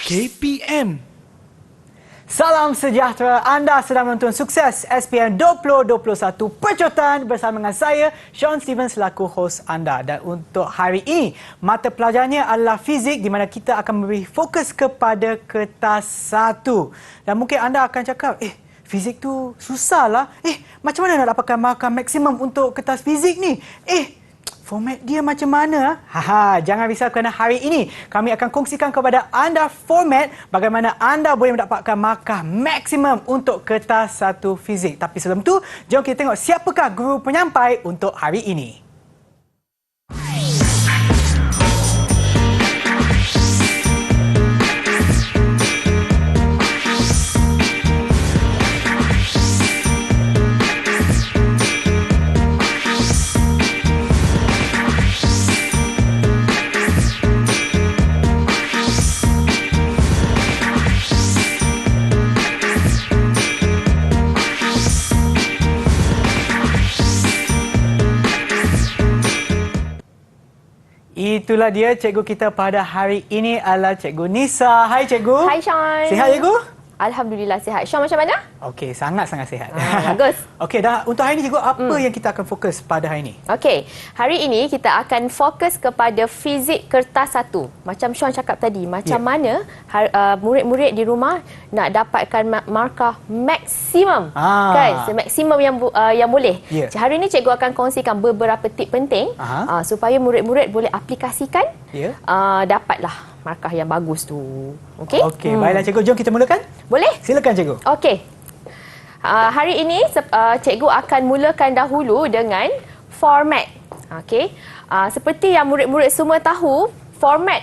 KPM. Salam sejahtera, anda sedang menonton Sukses SPM 2021 Percotan bersama dengan saya, Sean Steven selaku hos anda. Dan untuk hari ini, mata pelajarannya adalah fizik di mana kita akan memberi fokus kepada kertas 1. Dan mungkin anda akan cakap, fizik tu susahlah. Macam mana nak dapatkan markah maksimum untuk kertas fizik ni? Format dia macam mana? Jangan risau kerana hari ini kami akan kongsikan kepada anda format bagaimana anda boleh mendapatkan markah maksimum untuk kertas 1 fizik. Tapi sebelum tu, jom kita tengok siapakah guru penyampai untuk hari ini. Itulah dia cikgu kita pada hari ini adalah Cikgu Nisa. Hai Cikgu. Hai Sean. Sihat Cikgu? Alhamdulillah sihat. Sean macam mana? Okey, sangat-sangat sihat. Bagus. Okey, dah untuk hari ini Cikgu, apa yang kita akan fokus pada hari ini? Okey, hari ini kita akan fokus kepada fizik kertas 1. Macam Sean cakap tadi, macam mana murid-murid di rumah nak dapatkan markah maksimum. Kan? Maksimum yang boleh. Hari ini cikgu akan kongsikan beberapa tip penting supaya murid-murid boleh aplikasikan dapatlah markah yang bagus tu. Okey? Okey, baiklah cikgu, jom kita mulakan. Boleh? Silakan cikgu. Okey. Hari ini cikgu akan mulakan dahulu dengan format. Okey. Seperti yang murid-murid semua tahu, format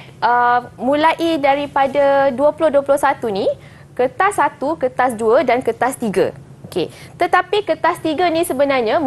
mulai daripada 2021 ni, kertas 1, kertas 2 dan kertas 3. Okey. Tetapi kertas 3 ni sebenarnya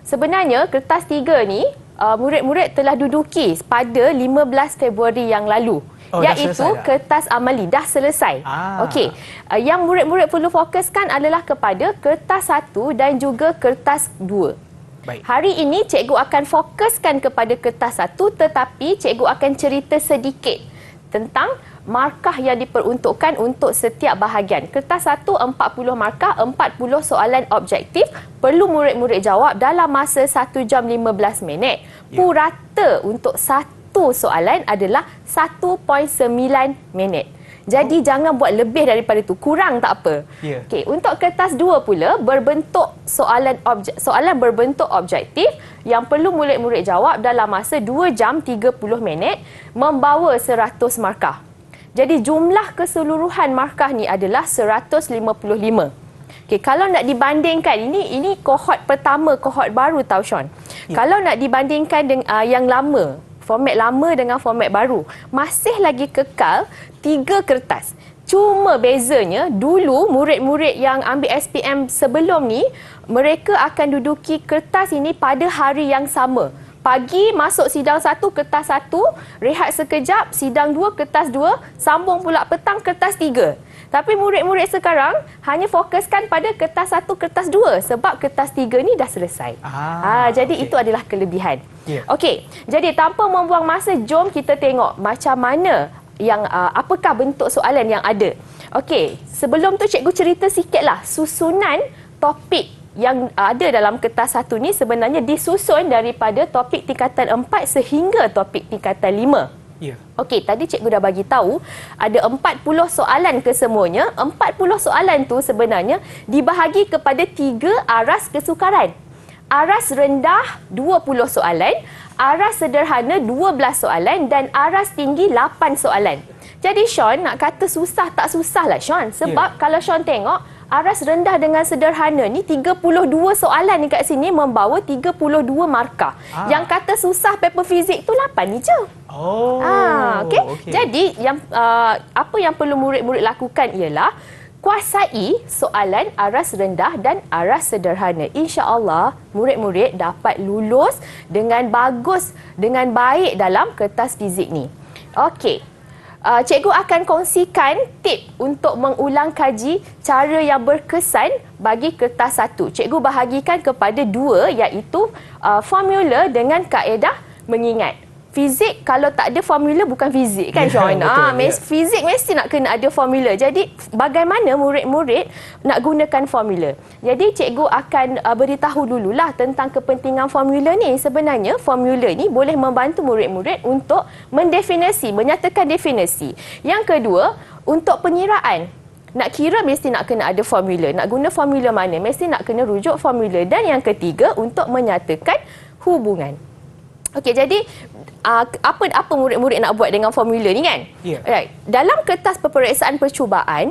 sebenarnya kertas 3 ni murid-murid telah duduki pada 15 Februari yang lalu. Iaitu kertas amali dah selesai. Okey. Yang murid-murid perlu fokuskan adalah kepada kertas 1 dan juga kertas 2. Baik. Hari ini cikgu akan fokuskan kepada kertas 1, tetapi cikgu akan cerita sedikit tentang markah yang diperuntukkan untuk setiap bahagian. Kertas 1 40 markah, 40 soalan objektif, perlu murid-murid jawab dalam masa 1 jam 15 minit. Purata untuk satu soalan adalah 1.9 minit. Jadi jangan buat lebih daripada itu, kurang tak apa. Okey, untuk kertas 2 pula berbentuk soalan berbentuk objektif yang perlu murid-murid jawab dalam masa 2 jam 30 minit, membawa 100 markah. Jadi jumlah keseluruhan markah ni adalah 155. Okey, kalau nak dibandingkan, ini kohort pertama, kohort baru tau Sean. Kalau nak dibandingkan dengan yang lama, format lama dengan format baru, masih lagi kekal 3 kertas. Cuma bezanya, dulu murid-murid yang ambil SPM sebelum ni, mereka akan duduki kertas ini pada hari yang sama. Pagi masuk sidang 1, kertas 1, rehat sekejap, sidang 2, kertas 2, sambung pula petang, kertas 3. Tapi murid-murid sekarang hanya fokuskan pada kertas 1, kertas 2 sebab kertas 3 ni dah selesai. Jadi itu adalah kelebihan. Okey, jadi tanpa membuang masa, jom kita tengok macam mana apakah bentuk soalan yang ada. Okey, sebelum tu cikgu cerita sikitlah susunan topik yang ada dalam kertas 1 ni sebenarnya disusun daripada topik tingkatan 4 sehingga topik tingkatan 5. Okey, tadi cikgu dah bagi tahu ada 40 soalan kesemuanya. 40 soalan tu sebenarnya dibahagi kepada 3 aras kesukaran. Aras rendah 20 soalan, aras sederhana 12 soalan dan aras tinggi 8 soalan. Jadi Sean nak kata susah tak susah lah Sean, sebab kalau Sean tengok aras rendah dengan sederhana ni 32 soalan dekat sini membawa 32 markah. Yang kata susah paper fizik tu 8 ni je. Okey. Jadi apa yang perlu murid-murid lakukan ialah kuasai soalan aras rendah dan aras sederhana. Insya-Allah murid-murid dapat lulus dengan bagus, dengan baik dalam kertas fizik ni. Okey. Cikgu akan kongsikan tip untuk mengulang kaji cara yang berkesan bagi kertas 1. Cikgu bahagikan kepada 2, iaitu formula dengan kaedah mengingat. fizik kalau tak ada formula bukan fizik kan, Sean? Fizik mesti nak kena ada formula. Jadi bagaimana murid-murid nak gunakan formula? Jadi cikgu akan beritahu dululah tentang kepentingan formula ni. Sebenarnya formula ni boleh membantu murid-murid untuk menyatakan definisi. Yang kedua, untuk pengiraan. Nak kira mesti nak kena ada formula. Nak guna formula mana mesti nak kena rujuk formula. Dan yang ketiga, untuk menyatakan hubungan. Okey, jadi apa murid-murid nak buat dengan formula ni kan? Yeah. Right. Dalam kertas peperiksaan percubaan,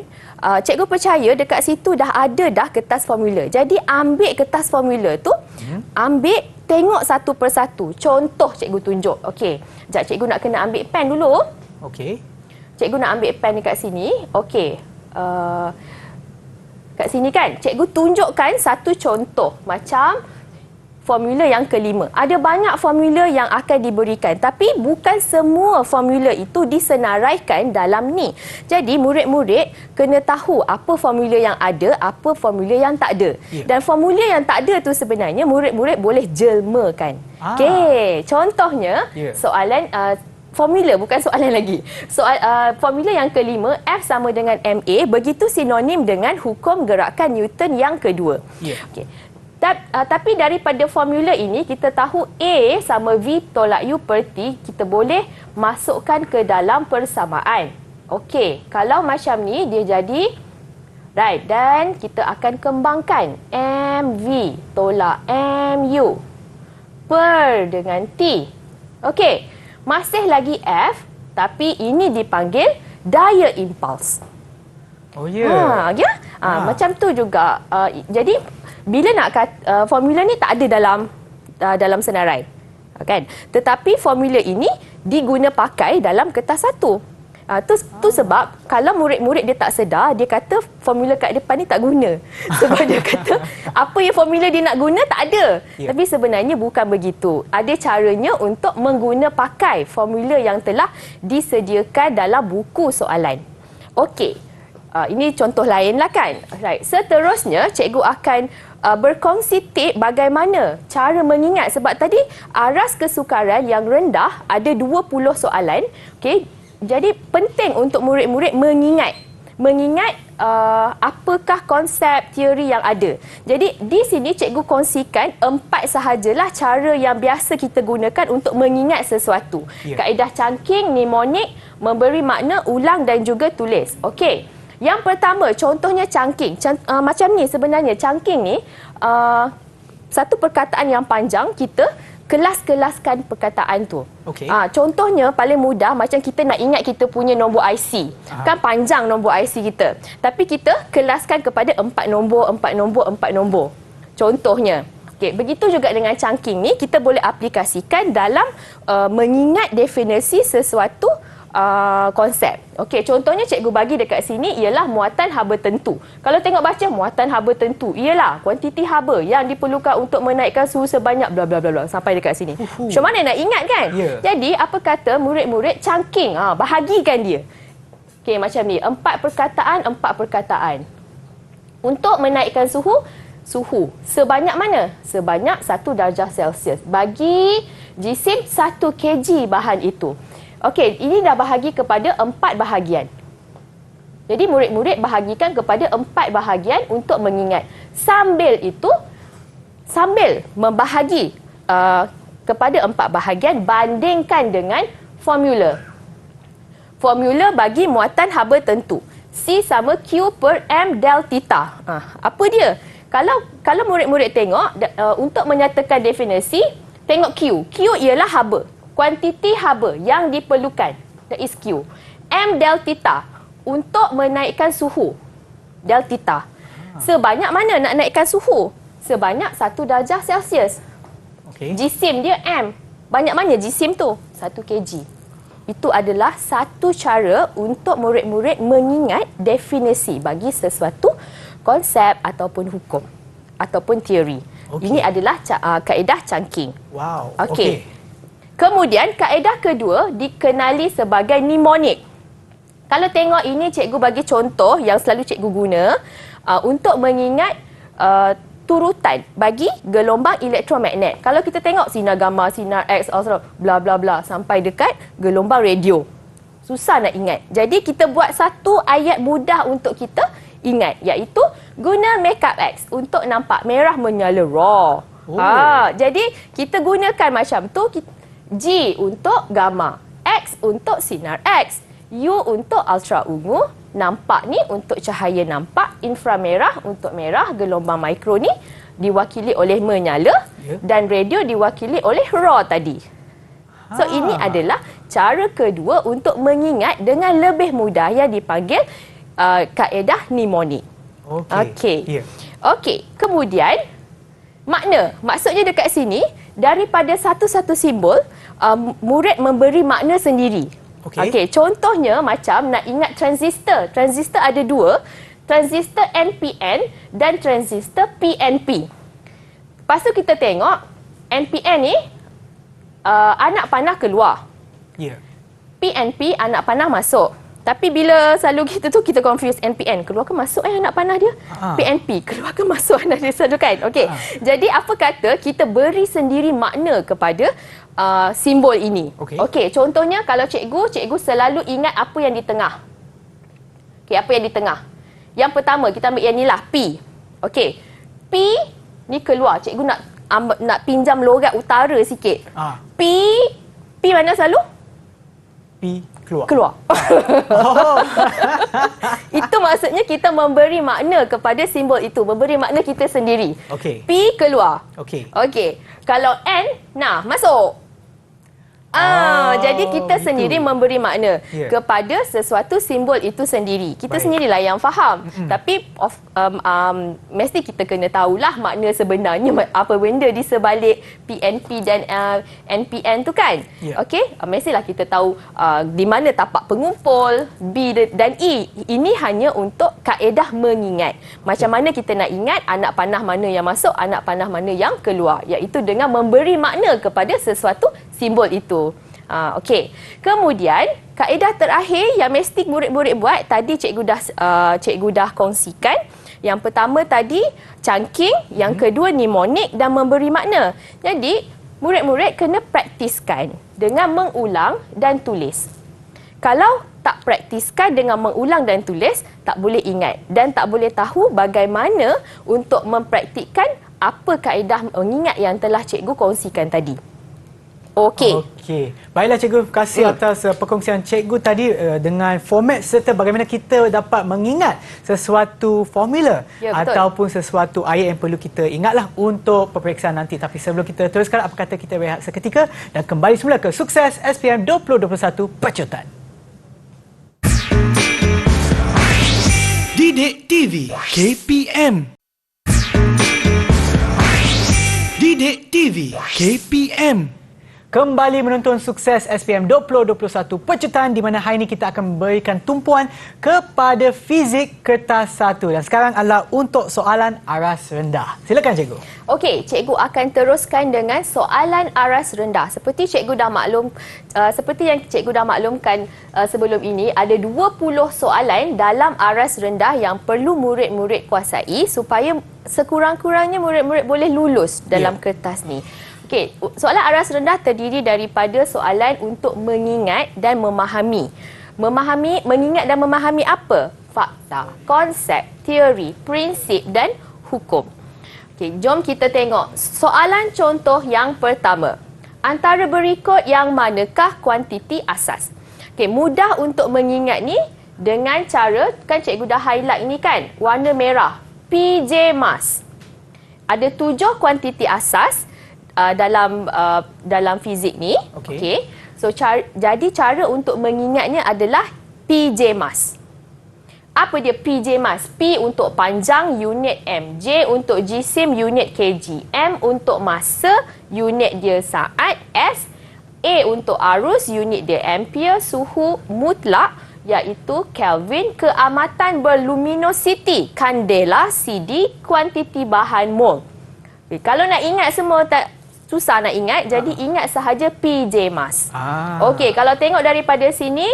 cikgu percaya dekat situ dah ada kertas formula. Jadi ambil kertas formula tu, tengok satu persatu. Contoh cikgu tunjuk. Okey. Sekejap cikgu nak kena ambil pen dulu. Okey. Cikgu nak ambil pen dekat sini. Okey. Kat sini kan, cikgu tunjukkan satu contoh macam formula yang kelima. Ada banyak formula yang akan diberikan, tapi bukan semua formula itu disenaraikan dalam ni. Jadi murid-murid kena tahu apa formula yang ada, apa formula yang tak ada. Dan formula yang tak ada tu sebenarnya murid-murid boleh jelmakan. Okey, contohnya soalan formula, bukan soalan lagi. Formula yang kelima, F sama dengan MA, begitu sinonim dengan hukum gerakan Newton yang kedua. Okey. Tapi daripada formula ini, kita tahu A sama V tolak U per T, kita boleh masukkan ke dalam persamaan. Okey, kalau macam ni, dia jadi right. Dan kita akan kembangkan MV tolak MU per dengan T. Okey, masih lagi F, tapi ini dipanggil daya impuls. Oh ya. Macam tu juga. Jadi bila nak kata formula ni tak ada dalam senarai, kan? Tetapi formula ini diguna pakai dalam kertas satu. Tu sebab kalau murid-murid dia tak sedar, dia kata formula kat depan ni tak guna. Sebab dia kata apa yang formula dia nak guna tak ada. Tapi sebenarnya bukan begitu. Ada caranya untuk mengguna pakai formula yang telah disediakan dalam buku soalan. Okey. Ini contoh lain lah kan. Right. Seterusnya, cikgu akan berkongsi tip bagaimana cara mengingat. Sebab tadi aras kesukaran yang rendah ada 20 soalan. Okay. Jadi penting untuk murid-murid mengingat apakah konsep teori yang ada. Jadi di sini cikgu kongsikan 4 sahajalah cara yang biasa kita gunakan untuk mengingat sesuatu. Kaedah cangking, mnemonik, memberi makna, ulang dan juga tulis. Okey. Yang pertama, contohnya cangking. Macam ni sebenarnya, cangking ni satu perkataan yang panjang, kita kelas-kelaskan perkataan tu. Okay. Contohnya paling mudah, macam kita nak ingat kita punya nombor IC. Kan panjang nombor IC kita. Tapi kita kelaskan kepada 4 nombor. Contohnya. Okay, begitu juga dengan cangking ni, kita boleh aplikasikan dalam mengingat definisi sesuatu konsep. Okey, contohnya cikgu bagi dekat sini ialah muatan haba tentu. Kalau tengok baca muatan haba tentu ialah kuantiti haba yang diperlukan untuk menaikkan suhu sebanyak bla bla bla sampai dekat sini. Macam mana nak ingat kan? Jadi apa kata murid-murid cangking, bahagikan dia. Okey, macam ni, 4 perkataan. Untuk menaikkan suhu sebanyak mana? Sebanyak 1 darjah Celsius. Bagi jisim 1 kg bahan itu. Okey, ini dah bahagi kepada 4 bahagian. Jadi murid-murid bahagikan kepada 4 bahagian untuk mengingat. Sambil membahagi kepada 4 bahagian, bandingkan dengan formula. Formula bagi muatan haba tentu. C sama Q per M del theta. Apa dia? Kalau murid-murid tengok, untuk menyatakan definisi, tengok Q. Q ialah haba. Kuantiti haba yang diperlukan, that is Q. M del theta, untuk menaikkan suhu, del theta. Sebanyak mana nak naikkan suhu? Sebanyak 1 darjah Celsius. Okay. Jisim dia M. Banyak mana jisim tu? 1 kg. Itu adalah satu cara untuk murid-murid mengingat definisi bagi sesuatu konsep ataupun hukum ataupun teori. Okay. Ini adalah kaedah cangking. Wow. Okey. Kemudian kaedah kedua dikenali sebagai mnemonik. Kalau tengok ini, cikgu bagi contoh yang selalu cikgu guna untuk mengingat turutan bagi gelombang elektromagnet. Kalau kita tengok sinar gamma, sinar X, ultra, bla bla bla sampai dekat gelombang radio. Susah nak ingat. Jadi kita buat satu ayat mudah untuk kita ingat, iaitu guna makeup X untuk nampak merah menyala raw. Jadi kita gunakan macam tu. G untuk gamma, X untuk sinar X, U untuk ultra ungu, nampak ni untuk cahaya nampak, inframerah untuk merah, gelombang mikro ni diwakili oleh menyala dan radio diwakili oleh raw tadi. So ini adalah cara kedua untuk mengingat dengan lebih mudah yang dipanggil kaedah mnemonik. Okey. Okey, kemudian makna. Maksudnya dekat sini daripada satu-satu simbol murid memberi makna sendiri. Okey, contohnya macam nak ingat transistor. Transistor ada dua, transistor NPN dan transistor PNP. Lepas tu kita tengok NPN ni anak panah keluar. PNP anak panah masuk. Tapi bila selalu kita tu kita confuse NPN keluar ke masuk anak panah dia. PNP keluar ke masuk anak dia selalu kan. Okey. Jadi apa kata kita beri sendiri makna kepada simbol ini. Okey, contohnya kalau cikgu selalu ingat apa yang di tengah. Okey, apa yang di tengah? Yang pertama kita ambil yang ni lah P. Okey. P ni keluar. Cikgu nak pinjam logat utara sikit. P mana selalu? P keluar. Itu maksudnya kita memberi makna kepada simbol itu, memberi makna kita sendiri. P keluar. Okey. Kalau N, nah masuk. Jadi kita sendiri memberi makna kepada sesuatu simbol itu sendiri. Kita sendirilah yang faham. Tapi mesti kita kena tahulah makna sebenarnya apa benda di sebalik PNP dan NPN tu kan. Okey, mestilah kita tahu di mana tapak pengumpul B dan E. Ini hanya untuk kaedah mengingat. Macam mana kita nak ingat anak panah mana yang masuk, anak panah mana yang keluar, iaitu dengan memberi makna kepada sesuatu simbol itu. Okey. Kemudian kaedah terakhir yang mesti murid-murid buat, tadi cikgu dah kongsikan. Yang pertama tadi chunking, yang kedua mnemonik dan memberi makna. Jadi murid-murid kena praktiskan dengan mengulang dan tulis. Kalau tak praktiskan dengan mengulang dan tulis, tak boleh ingat dan tak boleh tahu bagaimana untuk mempraktikkan apa kaedah mengingat yang telah cikgu kongsikan tadi. Okey. Baiklah cikgu, terima kasih atas perkongsian cikgu tadi dengan format serta bagaimana kita dapat mengingat sesuatu formula ataupun sesuatu ayat yang perlu kita ingatlah untuk peperiksaan nanti. Tapi sebelum kita teruskan, apa kata kita berehat seketika dan kembali semula ke Sukses SPM 2021 Pecutan. Didik TV KPM. Didik TV KPM. Kembali menonton Sukses SPM 2021 Pecutan, di mana hari ini kita akan memberikan tumpuan kepada fizik kertas 1. Dan sekarang adalah untuk soalan aras rendah. Silakan cikgu. Okey, cikgu akan teruskan dengan soalan aras rendah. Seperti yang cikgu dah maklumkan sebelum ini, ada 20 soalan dalam aras rendah yang perlu murid-murid kuasai supaya sekurang-kurangnya murid-murid boleh lulus dalam kertas ni. Okey, soalan aras rendah terdiri daripada soalan untuk mengingat dan memahami. Mengingat dan memahami apa? Fakta, konsep, teori, prinsip dan hukum. Okey, jom kita tengok soalan contoh yang pertama. Antara berikut yang manakah kuantiti asas? Okey, mudah untuk mengingat ni dengan cara, kan cikgu dah highlight ni kan, warna merah, PJ Mas. Ada 7 kuantiti asas dalam fizik ni. Okey. So jadi cara untuk mengingatnya adalah PJ Mas. Apa dia PJ Mas? P untuk panjang, unit M. J untuk jisim, unit kg. M untuk masa, unit dia saat. S, A untuk arus, unit dia ampere. Suhu mutlak iaitu Kelvin. Keamatan berluminositi, kandela. CD, kuantiti bahan mol. Okay, kalau nak ingat semua susah nak ingat, jadi ingat sahaja PJ Mas. Okey, kalau tengok daripada sini,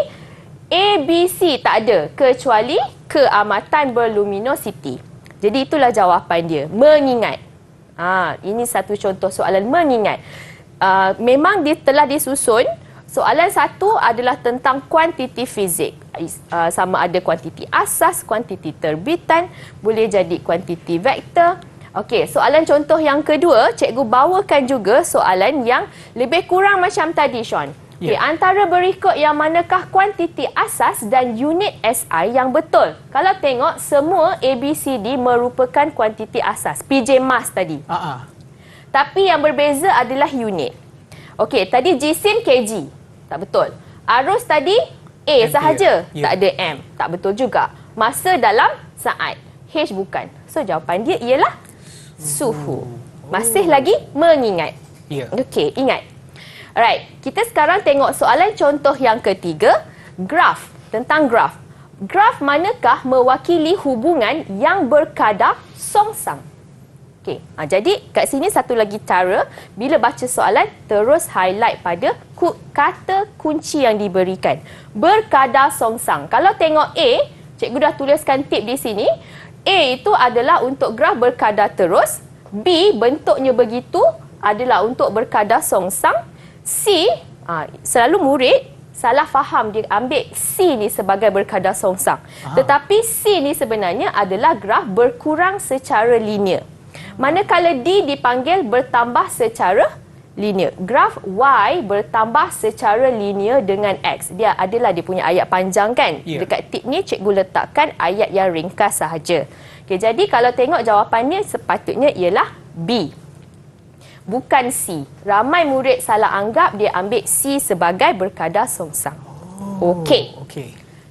A, B, C tak ada kecuali keamatan berluminositi. Jadi itulah jawapan dia, mengingat. Ini satu contoh soalan mengingat. Memang telah disusun. Soalan satu adalah tentang kuantiti fizik. Sama ada kuantiti asas, kuantiti terbitan, boleh jadi kuantiti vektor. Okey, soalan contoh yang kedua, cikgu bawakan juga soalan yang lebih kurang macam tadi, Sean. Okay, antara berikut yang manakah kuantiti asas dan unit SI yang betul? Kalau tengok, semua ABCD merupakan kuantiti asas. PJ Mas tadi. Tapi yang berbeza adalah unit. Okey, tadi jisim kg. Tak betul. Arus tadi A sahaja. Tak ada M. Tak betul juga. Masa dalam saat. H bukan. So, jawapan dia ialah suhu. Masih lagi mengingat. Okey, ingat. Alright, kita sekarang tengok soalan contoh yang ketiga. Graf. Tentang graf. Graf manakah mewakili hubungan yang berkadar songsang? Okey, jadi kat sini satu lagi cara, bila baca soalan, terus highlight pada kata kunci yang diberikan. Berkadar songsang. Kalau tengok A, cikgu dah tuliskan tip di sini. A itu adalah untuk graf berkadar terus. B, bentuknya begitu, adalah untuk berkadar songsang. C, selalu murid salah faham, dia ambil C ni sebagai berkadar songsang. Tetapi C ni sebenarnya adalah graf berkurang secara linear. Manakala D dipanggil bertambah secara linear. Graf Y bertambah secara linear dengan X. Dia punya ayat panjang kan? Dekat tip ni cikgu letakkan ayat yang ringkas sahaja. Okay, jadi kalau tengok jawapannya sepatutnya ialah B. Bukan C. Ramai murid salah anggap dia ambil C sebagai berkadar songsang. Okey.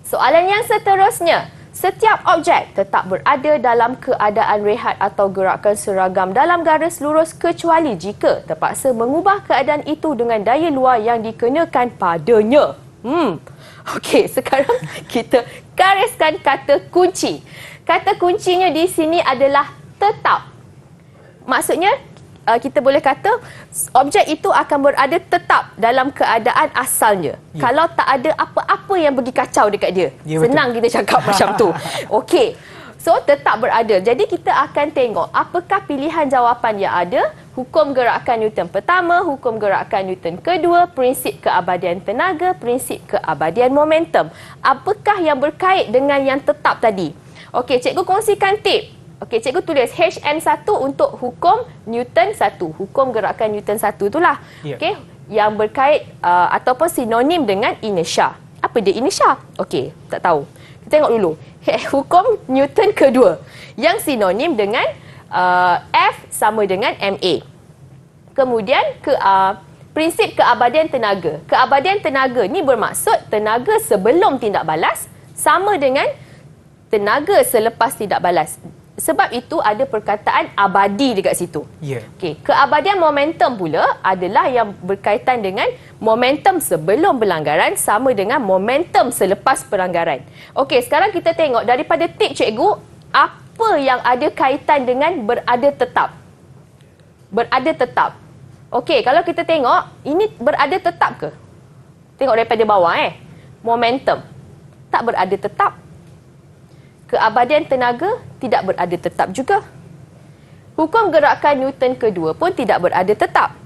Soalan yang seterusnya. Setiap objek tetap berada dalam keadaan rehat atau gerakan seragam dalam garis lurus kecuali jika terpaksa mengubah keadaan itu dengan daya luar yang dikenakan padanya. Okey, sekarang kita gariskan kata kunci. Kata kuncinya di sini adalah tetap. Maksudnya, kita boleh kata objek itu akan berada tetap dalam keadaan asalnya. Kalau tak ada apa-apa yang pergi kacau dekat dia. Senang betul. Kita cakap macam tu. Okey. So, tetap berada. Jadi, kita akan tengok apakah pilihan jawapan yang ada. Hukum gerakan Newton pertama, hukum gerakan Newton kedua, prinsip keabadian tenaga, prinsip keabadian momentum. Apakah yang berkait dengan yang tetap tadi? Okey, cikgu kongsikan tip. Okey, cikgu tulis HN1 untuk hukum Newton 1. Hukum gerakan Newton 1 itulah. Okey, yang berkait ataupun sinonim dengan inersia. Apa dia inersia? Okey, tak tahu. Kita tengok dulu. Hukum Newton kedua yang sinonim dengan F sama dengan MA. Kemudian prinsip keabadian tenaga. Keabadian tenaga ni bermaksud tenaga sebelum tindak balas sama dengan tenaga selepas tindak balas. Sebab itu ada perkataan abadi dekat situ. Okey, keabadian momentum pula adalah yang berkaitan dengan momentum sebelum pelanggaran sama dengan momentum selepas pelanggaran. Okey, sekarang kita tengok daripada tip cikgu, apa yang ada kaitan dengan berada tetap? Berada tetap. Okey, kalau kita tengok, ini berada tetap ke? Tengok daripada bawah momentum. Tak berada tetap. Keabadian tenaga tidak berada tetap juga. Hukum gerakan Newton kedua pun tidak berada tetap.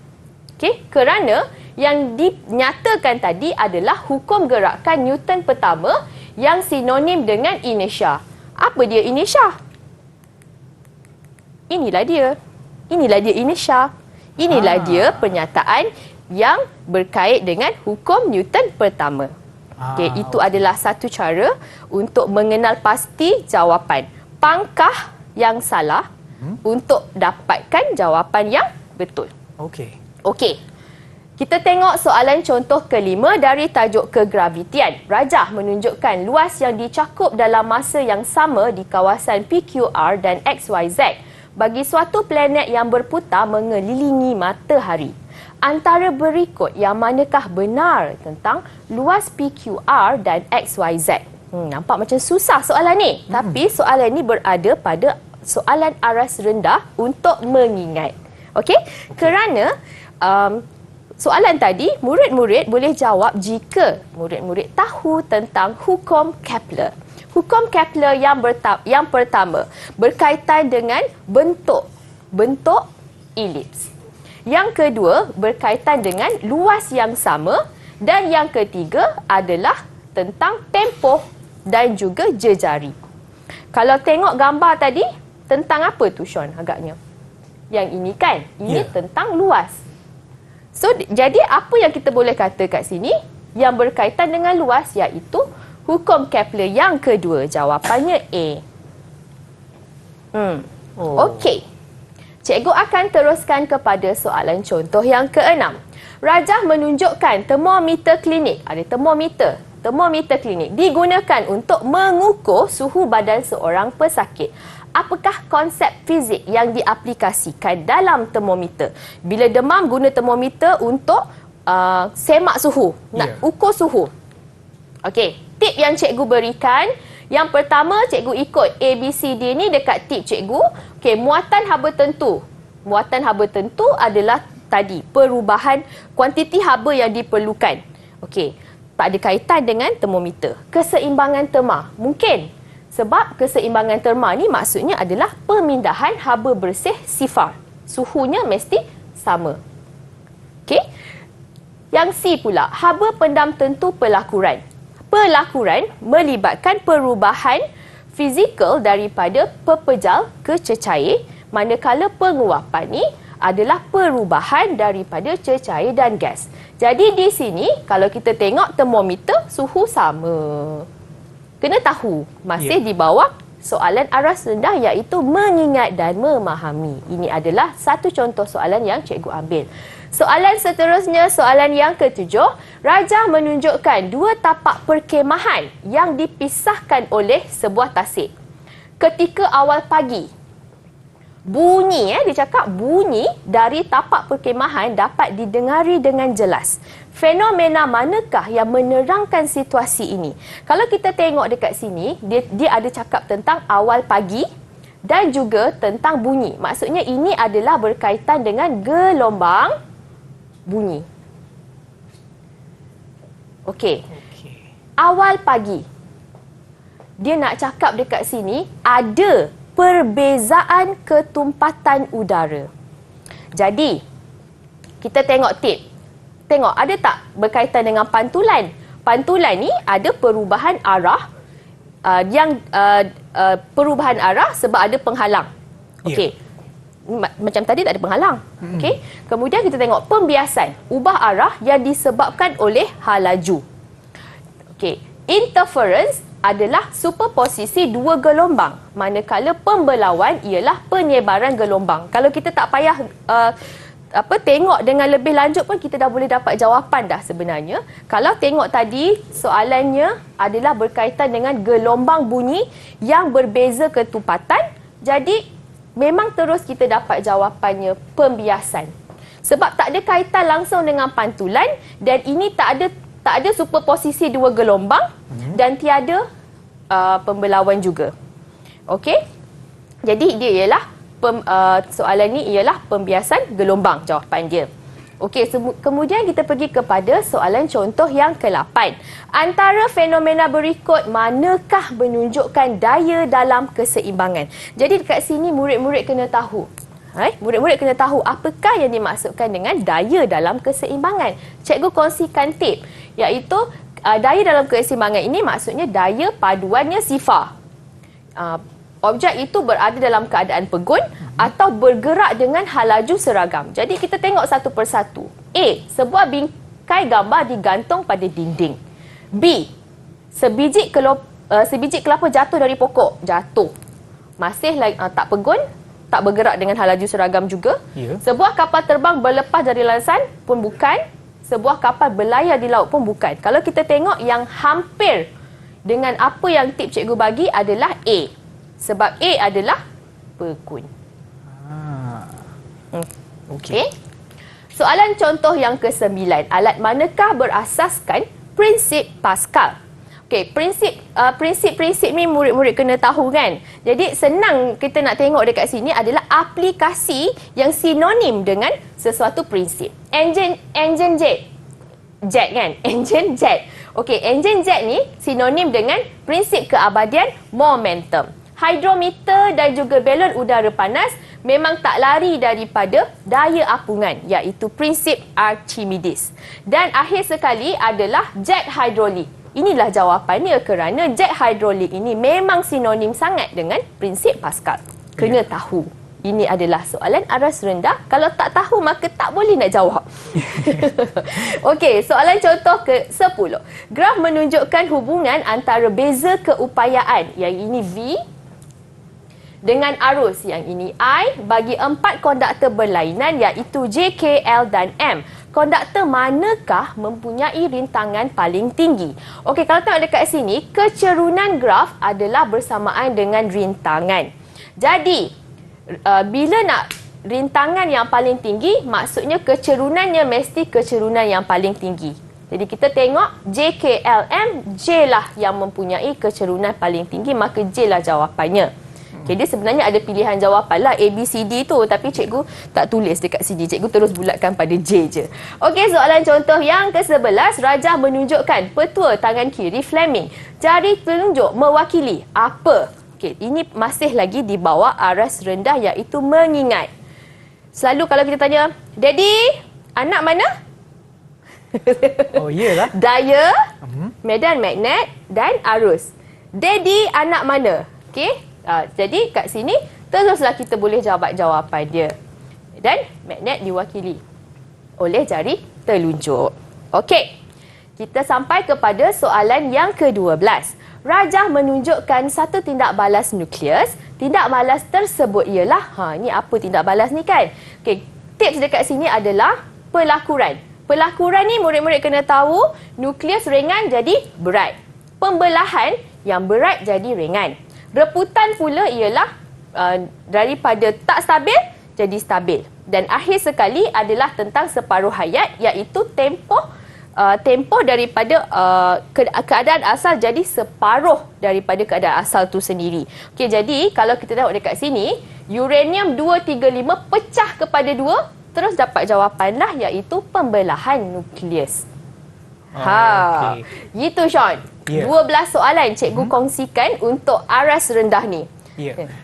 Okey, kerana yang dinyatakan tadi adalah hukum gerakan Newton pertama yang sinonim dengan inersia. Apa dia inersia? Inilah dia. Inilah dia inersia. Inilah dia pernyataan yang berkait dengan hukum Newton pertama. Okey, itu adalah satu cara untuk mengenal pasti jawapan. Pangkah yang salah untuk dapatkan jawapan yang betul. Okey. Kita tengok soalan contoh kelima dari tajuk kegravitian. Rajah menunjukkan luas yang dicakup dalam masa yang sama di kawasan PQR dan XYZ bagi suatu planet yang berputar mengelilingi matahari. Antara berikut yang manakah benar tentang luas PQR dan XYZ? Nampak macam susah soalan ni. Tapi soalan ni berada pada soalan aras rendah untuk mengingat. Okey? Kerana soalan tadi, murid-murid boleh jawab jika murid-murid tahu tentang hukum Kepler. Hukum Kepler yang pertama berkaitan dengan bentuk elips. Yang kedua berkaitan dengan luas yang sama dan yang ketiga adalah tentang tempoh dan juga jejari. Kalau tengok gambar tadi, tentang apa tu Sean agaknya? Yang ini kan, ini tentang luas. So, jadi apa yang kita boleh kata kat sini yang berkaitan dengan luas iaitu hukum Kepler yang kedua. Jawapannya A. Okey. Cikgu akan teruskan kepada soalan contoh yang keenam. Rajah menunjukkan termometer klinik. Ada termometer. Termometer klinik digunakan untuk mengukur suhu badan seorang pesakit. Apakah konsep fizik yang diaplikasikan dalam termometer? Bila demam, guna termometer untuk semak suhu, nak ukur suhu. Okey, tip yang cikgu berikan, yang pertama cikgu ikut A, B, C, D ni dekat tip cikgu. Okey, muatan haba tentu. Muatan haba tentu adalah tadi perubahan kuantiti haba yang diperlukan. Okey, tak ada kaitan dengan termometer. Keseimbangan terma, mungkin. Sebab keseimbangan terma ni maksudnya adalah pemindahan haba bersih sifar. Suhunya mesti sama. Okey. Yang C pula, haba pendam tentu pelakuran. Pelakuran melibatkan perubahan fizikal daripada pepejal ke cecair, manakala penguapan ni adalah perubahan daripada cecair dan gas. Jadi di sini kalau kita tengok termometer suhu sama. Kena tahu masih di bawah soalan aras rendah iaitu mengingat dan memahami. Ini adalah satu contoh soalan yang cikgu ambil. Soalan seterusnya, soalan yang ketujuh. Rajah menunjukkan dua tapak perkemahan yang dipisahkan oleh sebuah tasik. Ketika awal pagi, bunyi, dia cakap bunyi dari tapak perkemahan dapat didengari dengan jelas. Fenomena manakah yang menerangkan situasi ini? Kalau kita tengok dekat sini, dia ada cakap tentang awal pagi dan juga tentang bunyi. Maksudnya ini adalah berkaitan dengan gelombang bunyi. Okey. Awal pagi. Dia nak cakap dekat sini ada perbezaan ketumpatan udara. Jadi, kita tengok tip. Tengok, ada tak berkaitan dengan pantulan? Pantulan ni ada perubahan arah perubahan arah sebab ada penghalang. Okey. Macam tadi tak ada penghalang. Okey. Kemudian kita tengok pembiasan, ubah arah yang disebabkan oleh hal laju. Okey. Interference adalah superposisi dua gelombang, manakala pembelauan ialah penyebaran gelombang. Kalau kita tak payah tengok dengan lebih lanjut pun kita dah boleh dapat jawapan dah sebenarnya. Kalau tengok tadi soalannya adalah berkaitan dengan gelombang bunyi yang berbeza ketumpatan, jadi memang terus kita dapat jawapannya pembiasan. Sebab tak ada kaitan langsung dengan pantulan dan ini tak ada superposisi dua gelombang dan tiada pembelauan juga. Okey? Jadi dia ialah soalan ni ialah pembiasan gelombang jawapan dia. Okey, kemudian kita pergi kepada soalan contoh yang ke-8. Antara fenomena berikut manakah menunjukkan daya dalam keseimbangan? Jadi dekat sini murid-murid kena tahu. Murid-murid kena tahu apakah yang dimaksudkan dengan daya dalam keseimbangan. Cikgu kongsikan tip, iaitu daya dalam keseimbangan ini maksudnya daya paduannya sifar. Objek itu berada dalam keadaan pegun atau bergerak dengan hal laju seragam. Jadi kita tengok satu persatu. A. Sebuah bingkai gambar digantung pada dinding. B. Sebiji kelapa jatuh dari pokok. Jatuh. Masih tak pegun, tak bergerak dengan hal laju seragam juga. Sebuah kapal terbang berlepas dari landasan pun bukan. Sebuah kapal berlayar di laut pun bukan. Kalau kita tengok yang hampir dengan apa yang tip cikgu bagi adalah A. Sebab A adalah pegun. Okey. Soalan contoh yang ke-9. Alat manakah berasaskan prinsip Pascal? Okey, prinsip-prinsip ni murid-murid kena tahu kan. Jadi senang kita nak tengok dekat sini adalah aplikasi yang sinonim dengan sesuatu prinsip. Enjin jet. jet kan? Enjin jet. Okey, enjin jet ni sinonim dengan prinsip keabadian momentum. Hidrometer dan juga belon udara panas memang tak lari daripada daya apungan, iaitu prinsip Archimedes. Dan akhir sekali adalah jet hidrolik. Inilah jawapannya kerana jet hidrolik ini memang sinonim sangat dengan prinsip Pascal. Kena tahu. Ini adalah soalan aras rendah. Kalau tak tahu, maka tak boleh nak jawab. Okey, soalan contoh ke-10. Graf menunjukkan hubungan antara beza keupayaan, yang ini V, dengan arus, yang ini I, bagi 4 konduktor berlainan, iaitu J, K, L dan M. Konduktor manakah mempunyai rintangan paling tinggi? Okey, kalau tengok dekat sini, kecerunan graf adalah bersamaan dengan rintangan. Jadi, bila nak rintangan yang paling tinggi, maksudnya kecerunannya mesti kecerunan yang paling tinggi. Jadi kita tengok J, K, L, M, J lah yang mempunyai kecerunan paling tinggi, maka J lah jawapannya. Jadi sebenarnya ada pilihan jawapan lah A, B, C, D tu, tapi cikgu tak tulis dekat sini. Cikgu terus bulatkan pada J je. Okey, soalan contoh yang ke-11. Rajah menunjukkan petua tangan kiri Fleming. Jari telunjuk mewakili apa? Okey, ini masih lagi di bawah aras rendah, iaitu mengingat. Selalu kalau kita tanya, Daddy, anak mana? Oh, iyalah. Daya, medan magnet dan arus. Daddy, anak mana? Okey. Jadi kat sini teruslah kita boleh jawab jawapan dia. Dan magnet diwakili oleh jari telunjuk. Okey. Kita sampai kepada soalan yang ke-12. Rajah menunjukkan satu tindak balas nukleus. Tindak balas tersebut ialah, ini apa tindak balas ni kan? Okey, tips dekat sini adalah pelakuran. Pelakuran ni murid-murid kena tahu, nukleus ringan jadi berat. Pembelahan yang berat jadi ringan. Reputan pula ialah daripada tak stabil jadi stabil. Dan akhir sekali adalah tentang separuh hayat, iaitu tempoh daripada keadaan asal jadi separuh daripada keadaan asal tu sendiri. Okey, jadi kalau kita tengok dekat sini, uranium 235 pecah kepada 2, terus dapat jawapanlah, iaitu pembelahan nukleus. Okay. Gitu Sean. 12 soalan cikgu kongsikan untuk aras rendah ni.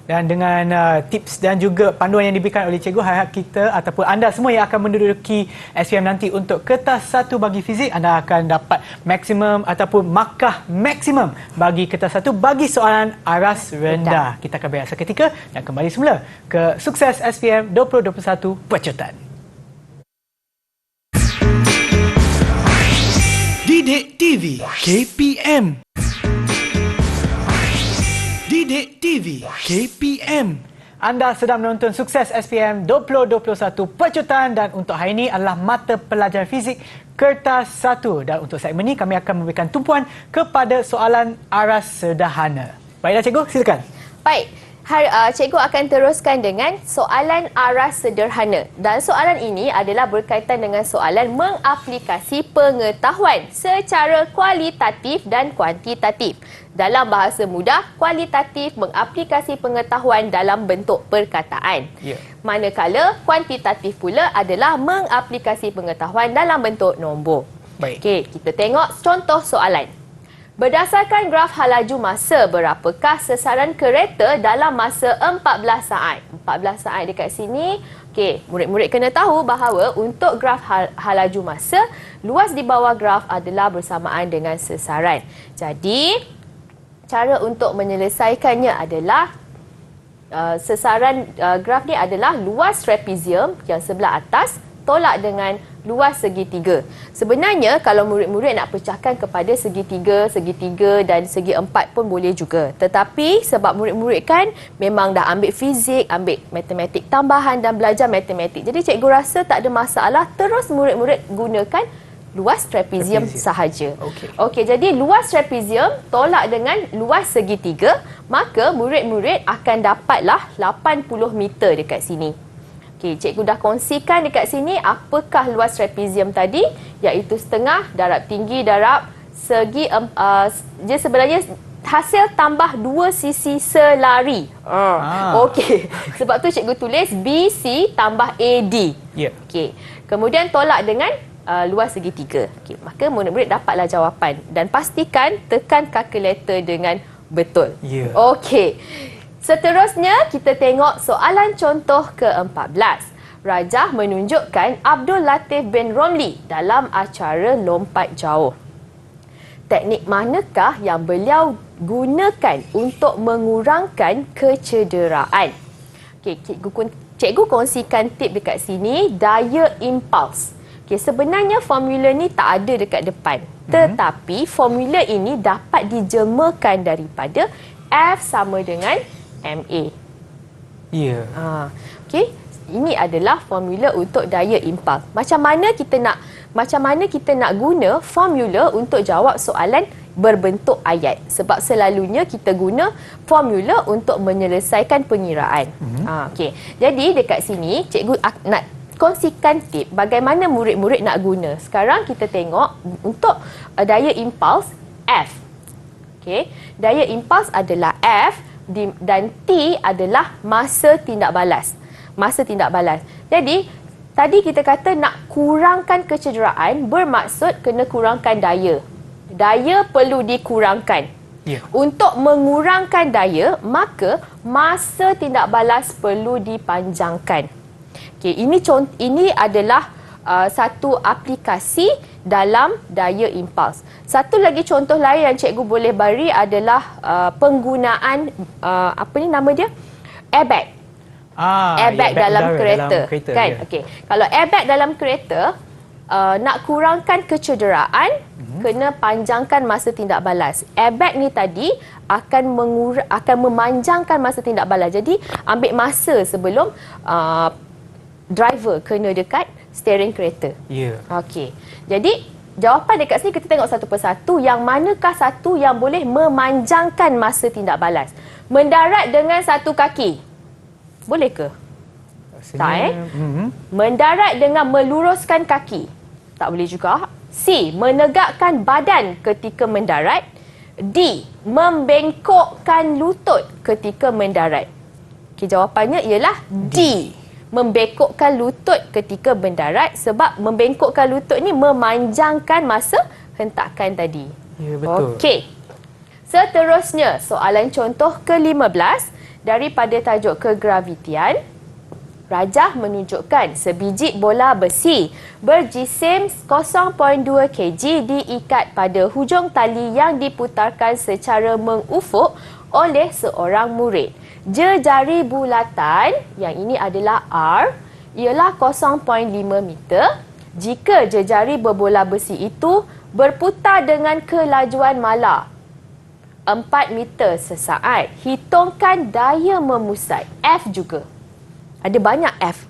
Dan dengan tips dan juga panduan yang diberikan oleh cikgu, harap kita ataupun anda semua yang akan menduduki SPM nanti untuk kertas 1 bagi fizik, anda akan dapat maksimum ataupun markah maksimum bagi kertas 1 bagi soalan aras rendah. Kita akan berehat seketika dan kembali semula ke Sukses SPM 2021 Pecutan. Didik TV KPM. Didik TV KPM. Anda sedang menonton Sukses SPM 2021 Pecutan, dan untuk hari ini adalah mata pelajaran fizik kertas 1. Dan untuk segmen ini kami akan memberikan tumpuan kepada soalan aras sederhana. Baiklah cikgu, silakan. Baik. Cikgu akan teruskan dengan soalan aras sederhana. Dan soalan ini adalah berkaitan dengan soalan mengaplikasi pengetahuan secara kualitatif dan kuantitatif. Dalam bahasa mudah, kualitatif mengaplikasi pengetahuan dalam bentuk perkataan. Manakala kuantitatif pula adalah mengaplikasi pengetahuan dalam bentuk nombor. Baik. Okey, kita tengok contoh soalan. Berdasarkan graf halaju masa, berapakah sesaran kereta dalam masa 14 saat? 14 saat dekat sini. Okey, murid-murid kena tahu bahawa untuk graf halaju masa, luas di bawah graf adalah bersamaan dengan sesaran. Jadi, cara untuk menyelesaikannya adalah sesaran graf ni adalah luas trapezium yang sebelah atas tolak dengan luas segitiga. Sebenarnya kalau murid-murid nak pecahkan kepada segitiga dan segi empat pun boleh juga. Tetapi sebab murid-murid kan memang dah ambil fizik, ambil matematik tambahan dan belajar matematik. Jadi cikgu rasa tak ada masalah, terus murid-murid gunakan luas trapezium sahaja. Okey, jadi luas trapezium tolak dengan luas segitiga, maka murid-murid akan dapatlah 80 meter dekat sini. Okey, cikgu dah kongsikan dekat sini apakah luas trapezium tadi, iaitu setengah darab tinggi darab segi dia sebenarnya hasil tambah 2 sisi selari. Okey, sebab tu cikgu tulis BC tambah AD. Okey, kemudian tolak dengan luas segitiga. Okey, maka murid-murid dapatlah jawapan dan pastikan tekan kalkulator dengan betul. Ya. Okey. Seterusnya kita tengok soalan contoh ke-14. Rajah menunjukkan Abdul Latif bin Romli dalam acara lompat jauh. Teknik manakah yang beliau gunakan untuk mengurangkan kecederaan? Okey, cikgu kongsikan tip dekat sini, daya impuls. Okey, sebenarnya formula ni tak ada dekat depan. Tetapi formula ini dapat dijemakan daripada F sama dengan MA. Ya. Okey, ini adalah formula untuk daya impuls. Macam mana kita nak guna formula untuk jawab soalan berbentuk ayat? Sebab selalunya kita guna formula untuk menyelesaikan pengiraan. Okey. Jadi dekat sini cikgu nak kongsikan tip bagaimana murid-murid nak guna. Sekarang kita tengok untuk daya impuls F. Okey. Daya impuls adalah F dan T adalah masa tindak balas. Masa tindak balas. Jadi, tadi kita kata nak kurangkan kecederaan bermaksud kena kurangkan daya. Daya perlu dikurangkan. Ya. Untuk mengurangkan daya, maka masa tindak balas perlu dipanjangkan. Okey, ini adalah satu aplikasi dalam daya impuls. Satu lagi contoh lain yang cikgu boleh beri adalah penggunaan airbag. Airbag dalam kereta. Kan? Ya. Okey. Kalau airbag dalam kereta, nak kurangkan kecederaan, kena panjangkan masa tindak balas. Airbag ni tadi akan memanjangkan masa tindak balas. Jadi, ambil masa sebelum driver kena dekat steering kereta. Ya. Okey. Jadi, jawapan dekat sini kita tengok satu persatu. Yang manakah satu yang boleh memanjangkan masa tindak balas? Mendarat dengan satu kaki. Boleh ke? Tak, Mendarat dengan meluruskan kaki. Tak boleh juga. C. Menegakkan badan ketika mendarat. D. Membengkokkan lutut ketika mendarat. Okay, jawapannya ialah D. Membengkokkan lutut ketika mendarat sebab membengkokkan lutut ni memanjangkan masa hentakan tadi. Ya, betul. Okey. Seterusnya, soalan contoh ke-15 daripada tajuk kegravitian. Rajah menunjukkan sebiji bola besi berjisim 0.2 kg diikat pada hujung tali yang diputarkan secara mengufuk oleh seorang murid. Jejari bulatan, yang ini adalah R, ialah 0.5 meter. Jika jejari berbola besi itu berputar dengan kelajuan mala 4 meter sesaat, hitungkan daya memusat F juga. Ada banyak F.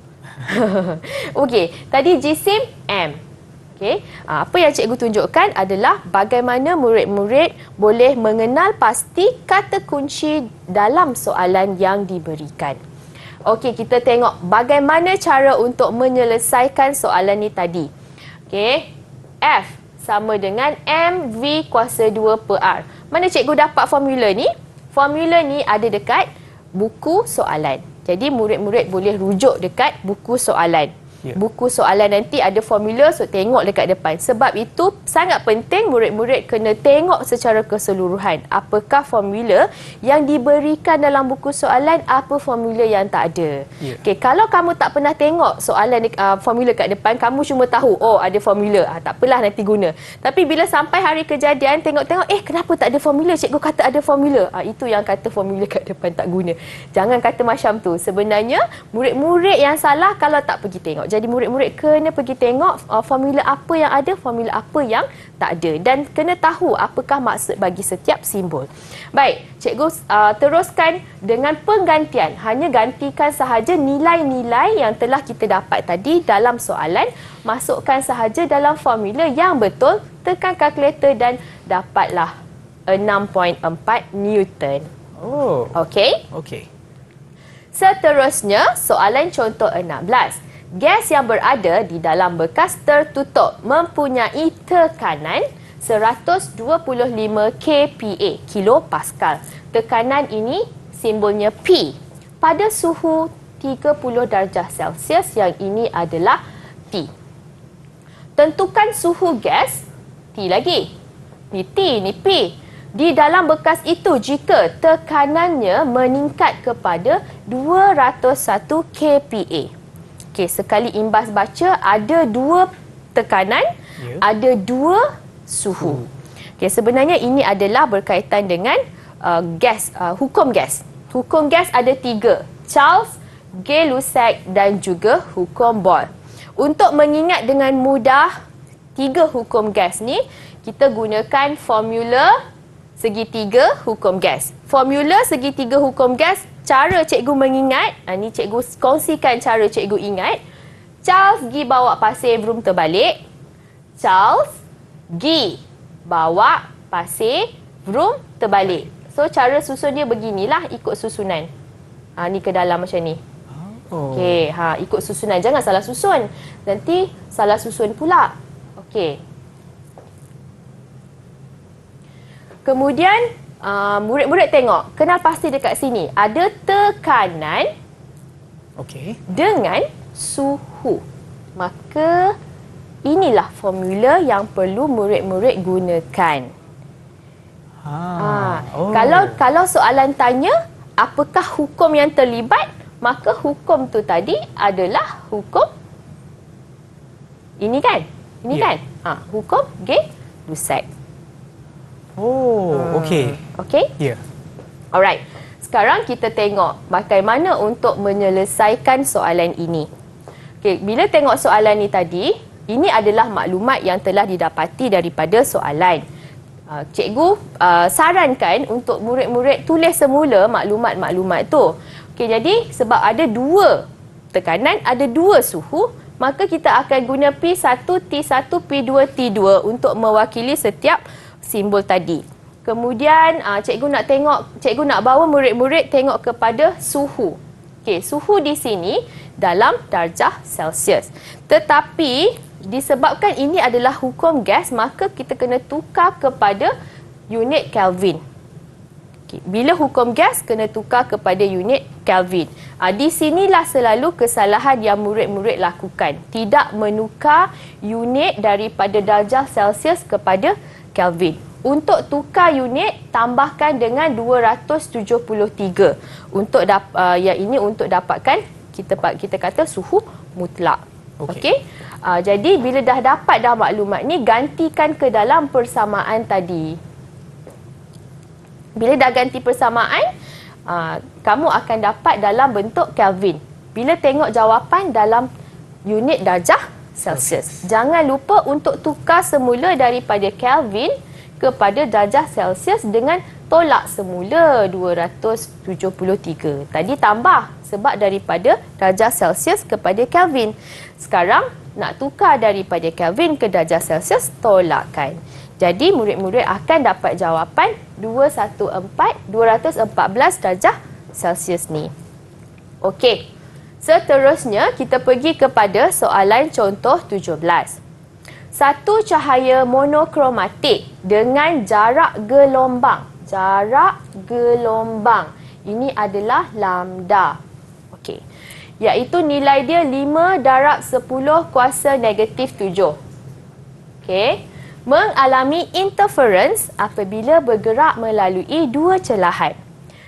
Okey, tadi jisim M. Okey, apa yang cikgu tunjukkan adalah bagaimana murid-murid boleh mengenal pasti kata kunci dalam soalan yang diberikan. Okey, kita tengok bagaimana cara untuk menyelesaikan soalan ni tadi. Okey, F sama dengan MV kuasa 2 per R. Mana cikgu dapat formula ni? Formula ni ada dekat buku soalan. Jadi murid-murid boleh rujuk dekat buku soalan. Ya. Buku soalan nanti ada formula, so tengok dekat depan. Sebab itu sangat penting murid-murid kena tengok secara keseluruhan. Apakah formula yang diberikan dalam buku soalan, apa formula yang tak ada. Ya. Okay, kalau kamu tak pernah tengok soalan formula kat depan, kamu cuma tahu, oh ada formula, tak apalah nanti guna. Tapi bila sampai hari kejadian, tengok-tengok, kenapa tak ada formula? Cikgu kata ada formula. Itu yang kata formula kat depan tak guna. Jangan kata macam tu. Sebenarnya, murid-murid yang salah kalau tak pergi tengok. Jadi murid-murid kena pergi tengok formula apa yang ada, formula apa yang tak ada, dan kena tahu apakah maksud bagi setiap simbol. Baik, cikgu teruskan dengan penggantian. Hanya gantikan sahaja nilai-nilai yang telah kita dapat tadi dalam soalan, masukkan sahaja dalam formula yang betul, tekan kalkulator dan dapatlah 6.4 Newton. Oh. Okey? Okey. Seterusnya, soalan contoh 16. Gas yang berada di dalam bekas tertutup mempunyai tekanan 125 kPa, kilopascal. Tekanan ini simbolnya P. Pada suhu 30 darjah Celsius, yang ini adalah T. Tentukan suhu gas, T lagi. Ni T, ni P. Di dalam bekas itu jika tekanannya meningkat kepada 201 kPa. Okey, sekali imbas baca ada 2 tekanan, ada 2 suhu. Okey, sebenarnya ini adalah berkaitan dengan gas, hukum gas. Hukum gas ada 3, Charles, Gay-Lussac dan juga hukum Boyle. Untuk mengingat dengan mudah 3 hukum gas ni, kita gunakan formula segitiga hukum gas. Formula segitiga hukum gas, cara cikgu mengingat, ni cikgu kongsikan cara cikgu ingat. Charles pergi bawa pasir broom terbalik. Charles pergi bawa pasir broom terbalik. So, cara susun dia beginilah, ikut susunan. Ni ke dalam macam ni. Okey, ikut susunan. Jangan salah susun. Nanti salah susun pula. Okey. Kemudian, murid-murid tengok. Kenal pasti dekat sini. Ada tekanan dengan suhu. Maka, inilah formula yang perlu murid-murid gunakan. Kalau soalan tanya, apakah hukum yang terlibat? Maka hukum tu tadi adalah hukum ini kan? Ini kan? Hukum Gay-Lussac. Okey. Okey? Ya. Alright. Sekarang kita tengok bagaimana untuk menyelesaikan soalan ini. Okey, bila tengok soalan ni tadi, ini adalah maklumat yang telah didapati daripada soalan. Cikgu sarankan untuk murid-murid tulis semula maklumat-maklumat tu. Okey, jadi sebab ada 2 tekanan, ada 2 suhu, maka kita akan guna P1, T1, P2, T2 untuk mewakili setiap simbol tadi. Kemudian cikgu nak bawa murid-murid tengok kepada suhu. Okey, suhu di sini dalam darjah Celsius. Tetapi disebabkan ini adalah hukum gas, maka kita kena tukar kepada unit Kelvin. Okay. Bila hukum gas, kena tukar kepada unit Kelvin. Di sinilah selalu kesalahan yang murid-murid lakukan. Tidak menukar unit daripada darjah Celsius kepada Kelvin. Untuk tukar unit, tambahkan dengan 273. Untuk yang ini untuk dapatkan, kita kata suhu mutlak. Okey. Jadi bila dah dapat maklumat ni, gantikan ke dalam persamaan tadi. Bila dah ganti persamaan, kamu akan dapat dalam bentuk Kelvin. Bila tengok jawapan dalam unit darjah Celsius. Jangan lupa untuk tukar semula daripada Kelvin kepada darjah Celsius dengan tolak semula 273. Tadi tambah sebab daripada darjah Celsius kepada Kelvin. Sekarang nak tukar daripada Kelvin ke darjah Celsius, tolakkan. Jadi murid-murid akan dapat jawapan 214 darjah Celsius ni. Okey. Seterusnya kita pergi kepada soalan contoh 17. Satu cahaya monokromatik dengan jarak gelombang. Jarak gelombang. Ini adalah lambda. Okey. Iaitu nilai dia 5 darab 10 kuasa negatif 7. Okey. Mengalami interference apabila bergerak melalui 2 celahan.